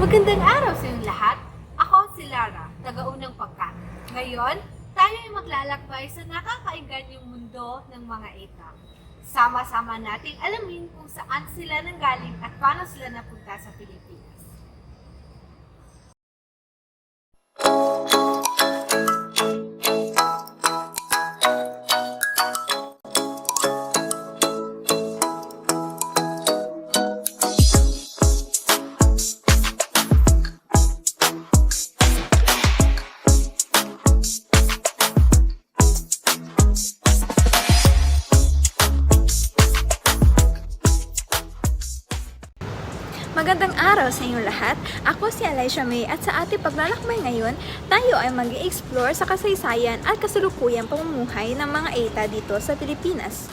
Magandang araw sa inyong lahat. Ako si Lara, taga-unang pagkat. Ngayon, tayo ay maglalakbay sa nakakainganyong mundo ng mga eta. Sama-sama nating alamin kung saan sila nanggaling at paano sila napunta sa Pilipinas. Magandang araw sa inyong lahat. Ako si Alicia May at sa ating paglalakbay ngayon, tayo ay mag-i-explore sa kasaysayan at kasalukuyang pamumuhay ng mga ETA dito sa Pilipinas.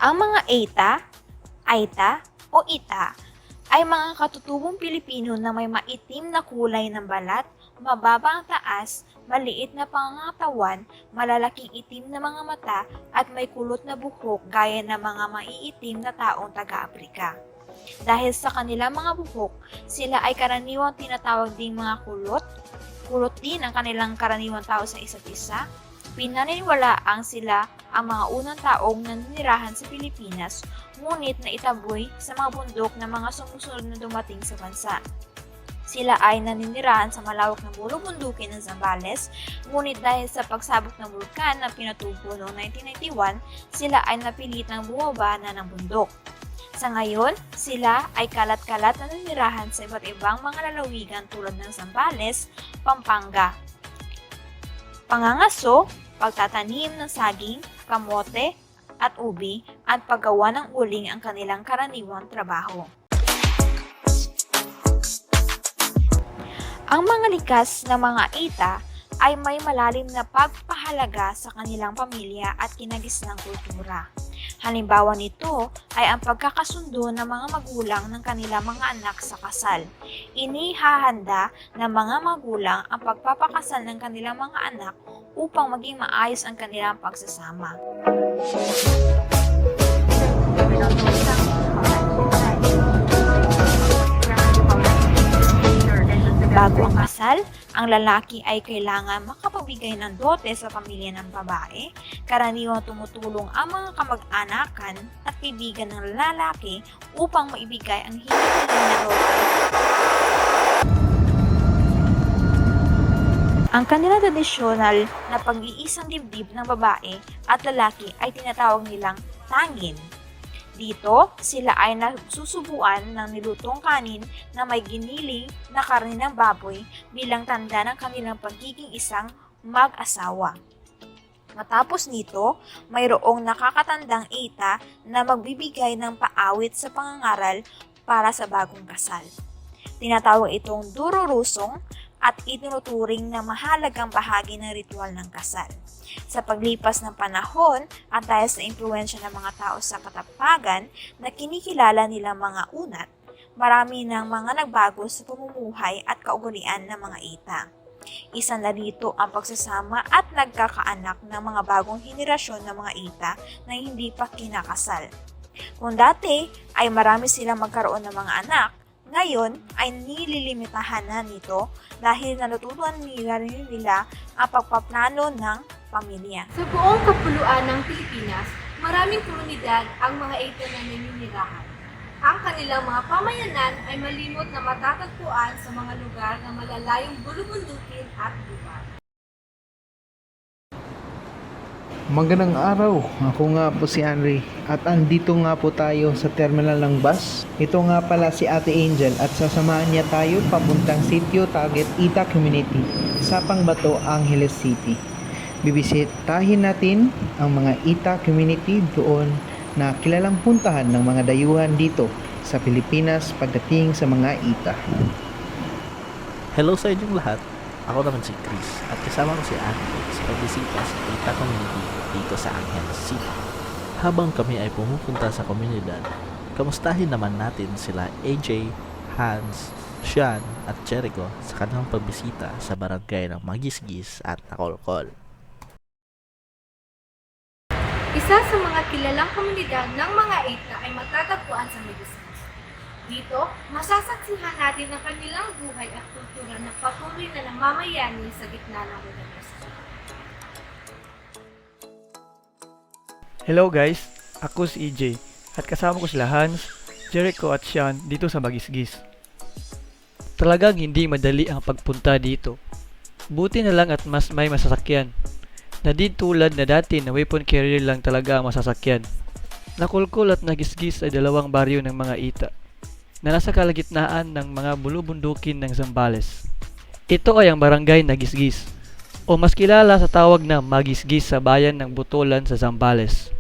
Ang mga ETA, AITA o ITA ay mga katutubong Pilipino na may maitim na kulay ng balat, mababa ang taas, maliit na pangangatawan, malalaking itim na mga mata at may kulot na buhok gaya ng mga maiitim na taong taga-Afrika. Dahil sa kanilang mga buhok, sila ay karaniwang tinatawag ding mga kulot. Kulot din ang kanilang karaniwang tao sa isa't isa. Pinaniniwalaang sila ang mga unang taong naninirahan sa Pilipinas, ngunit naitaboy sa mga bundok ng mga sumusunod na dumating sa bansa. Sila ay naninirahan sa malawak na bulubundukin ng Zambales, ngunit dahil sa pagsabog ng bulkan na pinatubo noong 1991, sila ay napilitang bumaba na ng bundok. Sa ngayon, sila ay kalat-kalat na naninirahan sa iba't ibang mga lalawigan tulad ng Zambales, Pampanga. Pangangaso, pagtatanim ng saging, kamote, at ubi at paggawa ng uling ang kanilang karaniwang trabaho. Ang mga likas na mga ETA ay may malalim na pagpahalaga sa kanilang pamilya at kinagisnang kultura. Halimbawa nito ay ang pagkakasundo ng mga magulang ng kanilang mga anak sa kasal. Inihahanda ng mga magulang ang pagpapakasal ng kanilang mga anak upang maging maayos ang kanilang pagsasama. Bago ang kasal, ang lalaki ay kailangan makapabigay ng dote sa pamilya ng babae. Karaniwang tumutulong ang mga kamag-anakan at kaibigan ng lalaki upang maibigay ang hinihiling na dote. Ang kanilang tradisyonal na pag-iisang dibdib ng babae at lalaki ay tinatawag nilang tangin. Dito, sila ay nasusubuan ng nilutong kanin na may giniling na karne ng baboy bilang tanda ng kanilang pagiging isang mag-asawa. Matapos nito, mayroong nakakatandang ETA na magbibigay ng paawit sa pangangaral para sa bagong kasal. Tinatawag itong dururusong at itinuturing na mahalagang bahagi ng ritual ng kasal. Sa paglipas ng panahon at dahil sa impluwensya ng mga tao sa Katapagan na kinikilala nilang mga unat, marami ng mga nagbago sa pamumuhay at kaugalian ng mga ETA. Isa na rito ang pagsasama at nagkakaanak ng mga bagong henerasyon ng mga ETA na hindi pa kinakasal. Kung dati ay marami silang magkaroon ng mga anak, ngayon ay nililimitahan na nito dahil natutunan nila ang pagpaplano ng pamilya. Sa buong kapuluan ng Pilipinas, maraming komunidad ang mga ETA na naninirahan. Ang kanilang mga pamayanan ay malimot na matatagpuan sa mga lugar na malalayong bulubundukin at lugar. Magandang araw, ako nga po si Henry at andito nga po tayo sa terminal ng bus. Ito nga pala si Ate Angel at sasamahan niya tayo papuntang sitio target ETA Community sa Pangbato, Angeles City. Bibisitahin natin ang mga ETA Community doon na kilalang puntahan ng mga dayuhan dito sa Pilipinas pagdating sa mga ETA. Hello sa inyong lahat. Ako naman si Chris at kasama ko si Andy sa pagbisita sa ETA Community dito sa Angeles City. Habang kami ay pumupunta sa komunidad, kamustahin naman natin sila AJ, Hans, Sean at Jericho sa kanilang pagbisita sa barangay ng Magisgis at Nakolkol. Isa sa mga kilalang komunidad ng mga Aita ay matatagpuan sa Mediscos. Dito, masasaksihan natin ang kanilang buhay at kultura na patuloy na namamayani sa gitna ng wilderness. Hello guys, ako si EJ at kasama ko sila Hans, Jericho at Sean dito sa Magisgis. Talagang hindi madali ang pagpunta dito. Buti na lang at mas may masasakyan. Na di tulad na dati na weapon carrier lang talaga ang masasakyan. Nakulkul at Nagisgis ay dalawang baryo ng mga Ita na nasa kalagitnaan ng mga bulubundukin ng Zambales. Ito ay ang barangay Nagisgis o mas kilala sa tawag na Magisgis sa bayan ng Butolan sa Zambales.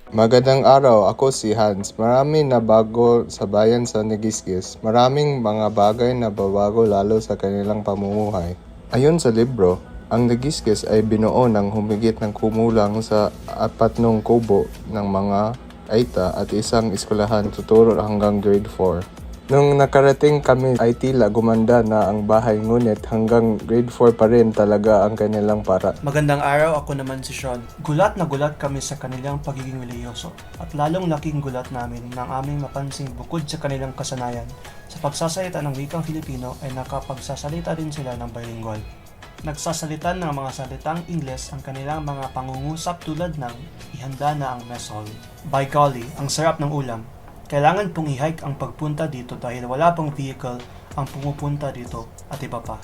Magandang araw, ako si Hans. Marami na bago sa bayan sa Nagisgis. Maraming mga bagay na babago lalo sa kanilang pamumuhay. Ayon sa libro, ang Nagisgis ay binuo ng humigit ng kumulang sa 4 kubo ng mga Aita at isang eskwelahan tuturo hanggang grade 4. Nung nakarating kami ay tila gumanda na ang bahay ngunit hanggang grade 4 pa rin talaga ang kanilang para. Magandang araw, ako naman si Sean. Gulat na gulat kami sa kanilang pagiging reliyoso at lalong laking gulat namin nang aming mapansing bukod sa kanilang kasanayan sa pagsasalita ng wikang Filipino ay nakapagsasalita din sila ng bilingual. Nagsasalita ng mga salitang Ingles ang kanilang mga pangungusap tulad ng ihanda na ang mess hall. By golly, ang sarap ng ulam. Kailangan pong i-hike ang pagpunta dito dahil wala pang vehicle ang pumupunta dito at iba pa.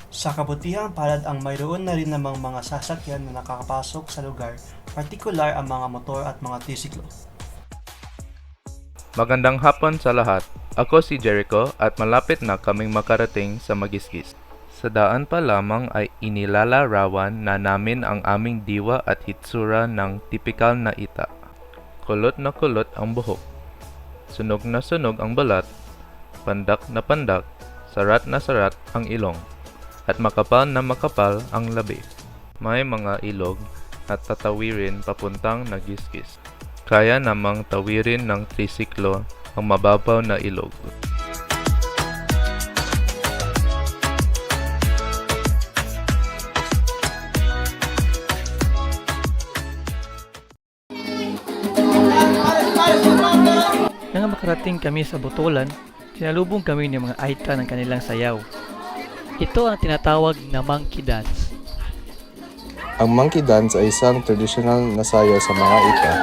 Sa kabutihang palad ang mayroon na rin namang mga sasakyan na nakakapasok sa lugar, partikular ang mga motor at mga trisiklo. Magandang hapon sa lahat. Ako si Jericho at malapit na kaming makarating sa Magisgis. Sa daan pa lamang ay inilalarawan na namin ang aming diwa at hitsura ng tipikal na Ita. Kulot na kulot ang buhok. Sunog na sunog ang balat, pandak na pandak, sarat na sarat ang ilong, at makapal na makapal ang labi. May mga ilog at tatawirin papuntang Nagisgis. Kaya namang tawirin ng trisiklo ang mababaw na ilog. Nang makarating kami sa Butolan, sinalubong kami ng mga Aita ng kanilang sayaw. Ito ang tinatawag na monkey dance. Ang monkey dance ay isang traditional na sayaw sa mga Ita.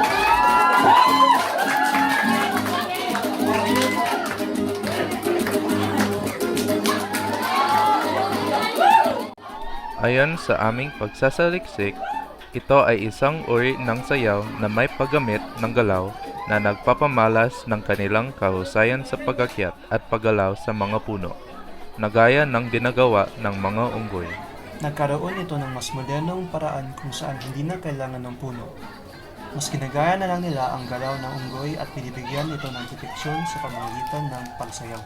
Ayon sa aming pagsasaliksik, ito ay isang uri ng sayaw na may paggamit ng galaw na nagpapamalas ng kanilang kahusayan sa pagakyat at paggalaw sa mga puno, na gaya ng ginagawa ng mga unggoy. Nagkaroon ito ng mas modernong paraan kung saan hindi na kailangan ng puno. Mas ginagaya na lang nila ang galaw ng unggoy at binibigyan ito ng deteksyon sa pamamagitan ng pagsayaw.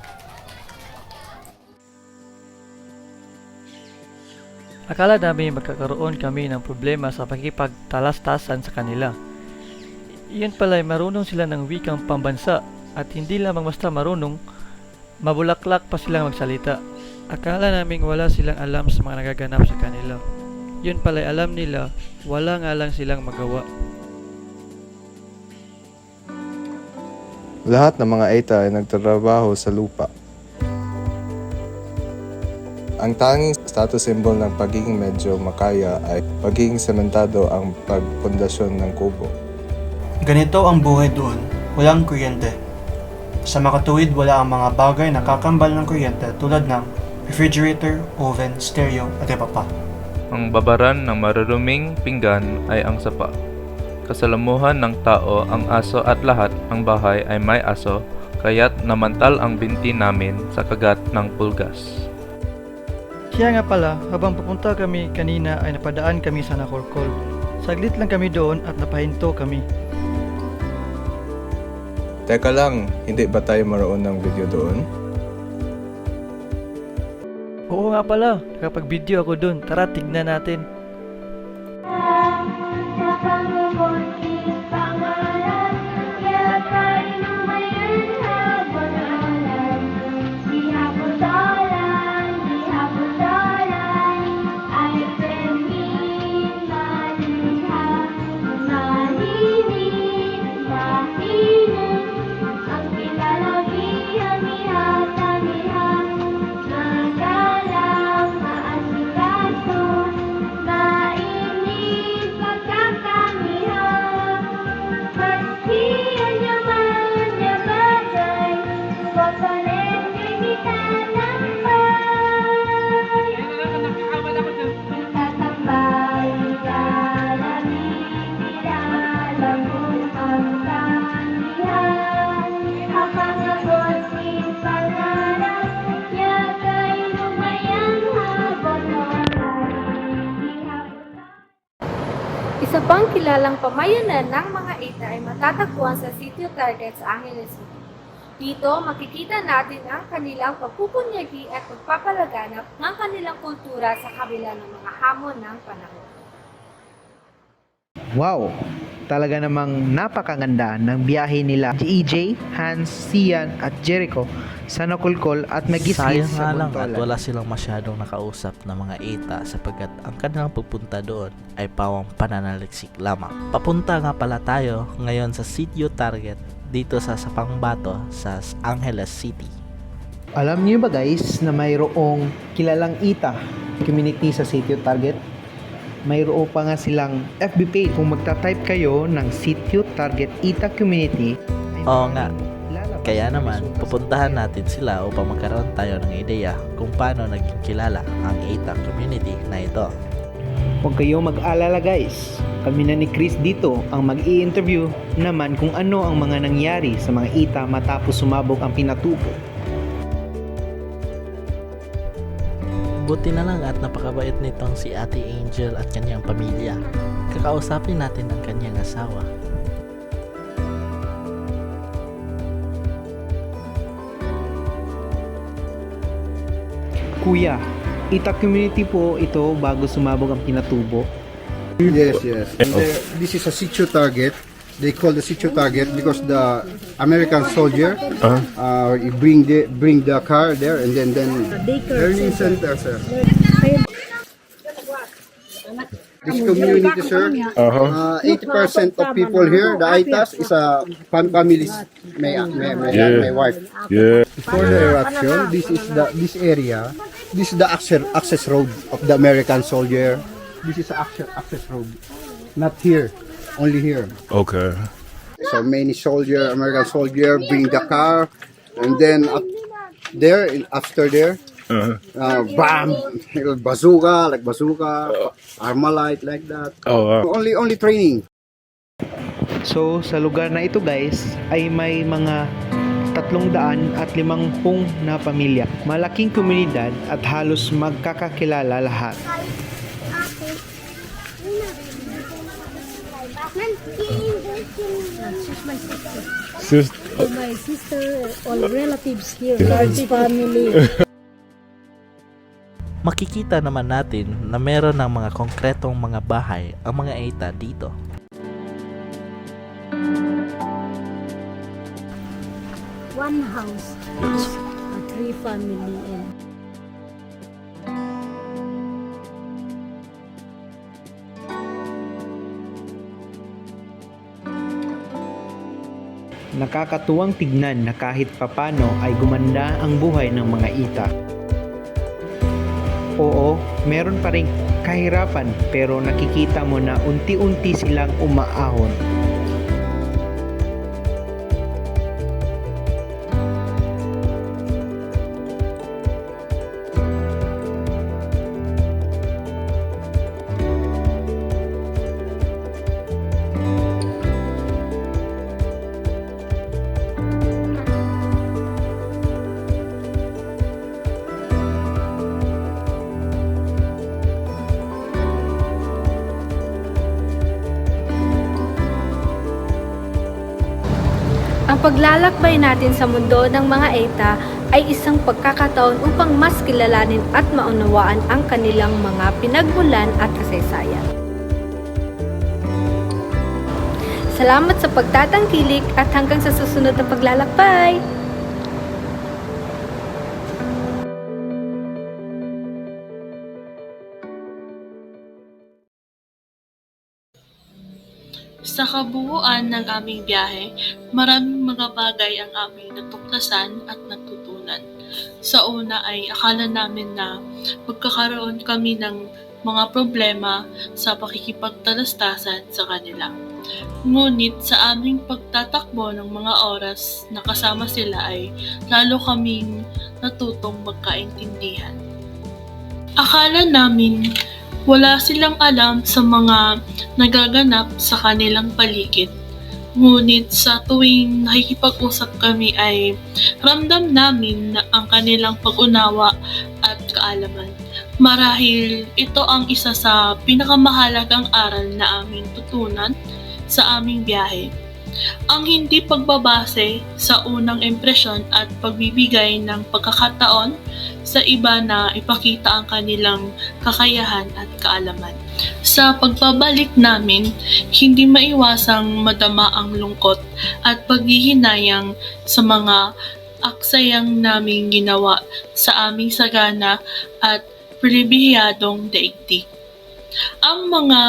Akala namin magkakaroon kami ng problema sa pakipagtalastasan sa kanila. Iyon pala ay marunong sila ng wikang pambansa at hindi lamang basta marunong, mabulaklak pa silang magsalita. Akala naming wala silang alam sa mga nagaganap sa kanila. Yun pala ay alam nila, wala nga lang silang magawa. Lahat ng mga Aita ay nagtatrabaho sa lupa. Ang tanging status symbol ng pagiging medyo makaya ay pagiging sementado ang pagpundasyon ng kubo. Ganito ang buhay doon, walang kuryente. Sa makatuwid wala ang mga bagay na kakambal ng kuryente tulad ng refrigerator, oven, stereo at iba pa. Ang babaran ng maruruming pinggan ay ang sapa. Kasalamuhan ng tao ang aso at lahat ng bahay ay may aso, kaya't namantal ang binti namin sa kagat ng pulgas. Kaya nga pala, habang papunta kami kanina ay napadaan kami sa Nakolkol. Saglit lang kami doon at napahinto kami. Teka lang, hindi ba tayo maroon ng video doon? Oo nga pala, nakapag-video ako doon. Tara, tignan natin. Ay, Isa pang kilalang pamayanan ng mga Eta ay matatagpuan sa sitio Target sa Angeles City. Dito, makikita natin ang kanilang pagpupunyagi at pagpapalaganap ng kanilang kultura sa kabila ng mga hamon ng panahon. Wow! Talaga namang napakaganda ng biyahe nila EJ, Hans, Sian at Jericho sa Nakulkol at Magis Sayang sa nga lang at Buntolan. wala silang masyadong nakausap na mga ETA sapagkat ang kanilang pagpunta doon ay pawang pananaliksik lamang. Papunta nga pala tayo ngayon sa sitio Target dito sa Sapangbato sa Angeles City. Alam niyo ba guys na mayroong kilalang ETA community sa sitio Target? Mayroon pa nga silang FB page. Kung magta-type kayo ng sitio Target ETA community, ay Oo nga. lalabas Kaya ang naman, resulta sa pupuntahan natin sila upang magkaroon tayo ng ideya kung paano naging kilala ang ETA community na ito. Huwag kayo mag-alala guys. Kami na ni Chris dito ang mag-i-interview naman kung ano ang mga nangyari sa mga ETA matapos sumabog ang pinatubo. Buti na lang at napakabait nitong si Ate Angel at kanyang pamilya. Kakausapin natin ang kanyang asawa. Kuya, ETA community po ito bago sumabog ang pinatubo. Yes, yes. And this is a sitio target. They call the sitio target because the American soldier bring the car there and then learning center, sir. This community, sir, 80% of people here, the ITAS, is a families, my wife. Before the eruption, this area, this is the access road of the American soldier. This is the access road, not here, only here. Okay. So many American soldier bring the car, and then up there, after there, bam, bazooka, Armalite, like that. Only training. So sa lugar na ito guys ay may mga 350 na pamilya. Malaking komunidad at halos magkakakilala lahat. My sister, all relatives here, large family. Makikita naman natin na meron ng mga konkretong mga bahay ang mga ETA dito. One house, three family, and Nakakatuwang tignan na kahit papano ay gumanda ang buhay ng mga ETA. Oo, meron pa rin kahirapan pero nakikita mo na unti-unti silang umaahon. Ang paglalakbay natin sa mundo ng mga ETA ay isang pagkakataon upang mas kilalanin at maunawaan ang kanilang mga pinagmulan at kasaysayan. Salamat sa pagtatangkilik at hanggang sa susunod na paglalakbay! Sa kabuuan ng aming biyahe, maraming mga bagay ang aming natuklasan at natutunan. Sa una ay akala namin na magkakaroon kami ng mga problema sa pakikipagtalastasan sa kanila. Ngunit sa aming pagtatakbo ng mga oras na kasama sila ay lalo kaming natutong magkaintindihan. Akala namin wala silang alam sa mga nagaganap sa kanilang paligid. Ngunit sa tuwing nakikipag-usap kami ay ramdam namin na ang kanilang pag-unawa at kaalaman. Marahil ito ang isa sa pinakamahalagang aral na aming tutunan sa aming biyahe. Ang hindi pagbabase sa unang impresyon at pagbibigay ng pagkakataon sa iba na ipakita ang kanilang kakayahan at kaalaman. Sa pagbabalik namin, hindi maiwasang madama ang lungkot at paghihinayang sa mga aksayang naming ginawa sa aming sagana at pribilehiyadong daigdig. Ang mga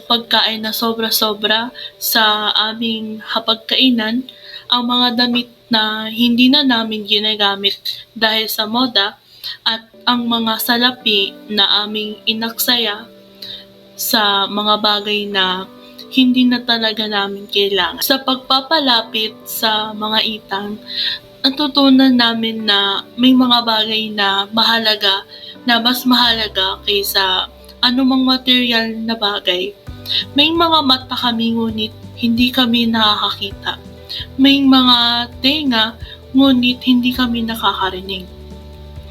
pagkain na sobra-sobra sa aming hapagkainan, ang mga damit na hindi na namin ginagamit dahil sa moda, at ang mga salapi na aming inaksaya sa mga bagay na hindi na talaga namin kailangan. Sa pagpapalapit sa mga itang, natutunan namin na may mga bagay na mahalaga, na mas mahalaga kaysa anumang material na bagay. May mga mata kami ngunit hindi kami nakakakita. May mga tenga ngunit hindi kami nakakarinig.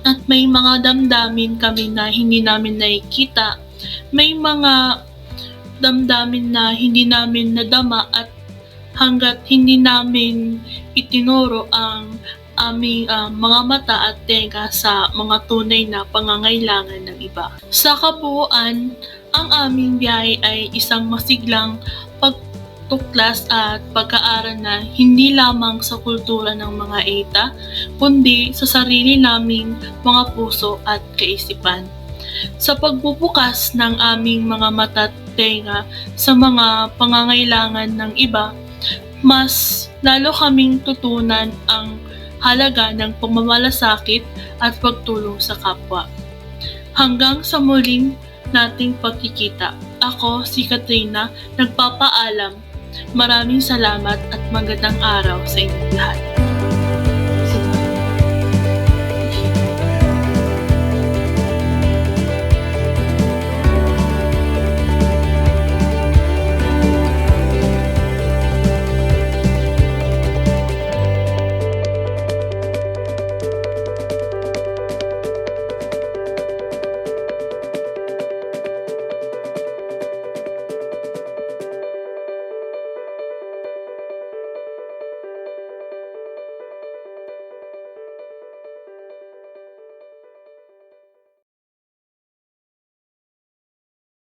At may mga damdamin kami na hindi namin nakikita. May mga damdamin na hindi namin nadama at hanggat hindi namin itinuro ang aming mga mata at tenga sa mga tunay na pangangailangan ng iba. Sa kabuuan, ang aming biyahe ay isang masiglang pagtuklas at pag-aaral na hindi lamang sa kultura ng mga ETA, kundi sa sarili naming mga puso at kaisipan. Sa pagbubukas ng aming mga mata at tenga sa mga pangangailangan ng iba, mas lalo kaming tutunan ang halaga ng pagmamalasakit at pagtulong sa kapwa. Hanggang sa muling nating pagkikita, ako si Katrina, nagpapaalam. Maraming salamat at magandang araw sa inyong lahat.